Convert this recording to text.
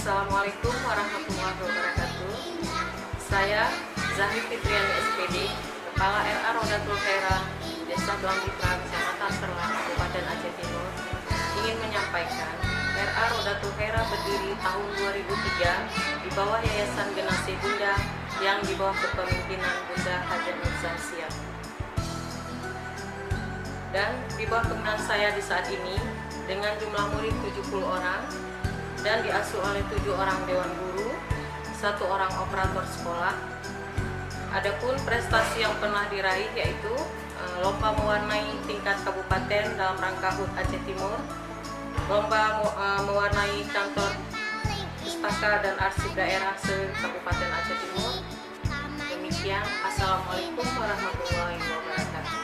Assalamualaikum warahmatullahi wabarakatuh. Saya Zahri Fitriani SPD, Kepala RA Rodatul Khairah, Desa Blangpitra, Kecamatan Serlah, Kabupaten Aceh Timur, ingin menyampaikan RA Rodatul Khairah berdiri tahun 2003 di bawah Yayasan Generasi Bunda yang di bawah kepemimpinan Bunda Hajah Nurza Siap. Dan di bawah kepemimpinan saya di saat ini dengan jumlah murid 70 orang dan diasuh oleh 7 orang dewan guru, 1 orang operator sekolah. Adapun prestasi yang pernah diraih yaitu lomba mewarnai tingkat kabupaten dalam rangka HUT Aceh Timur, lomba mewarnai kantor pustaka dan arsip daerah se-Kabupaten Aceh Timur. Demikian, Assalamualaikum warahmatullahi wabarakatuh.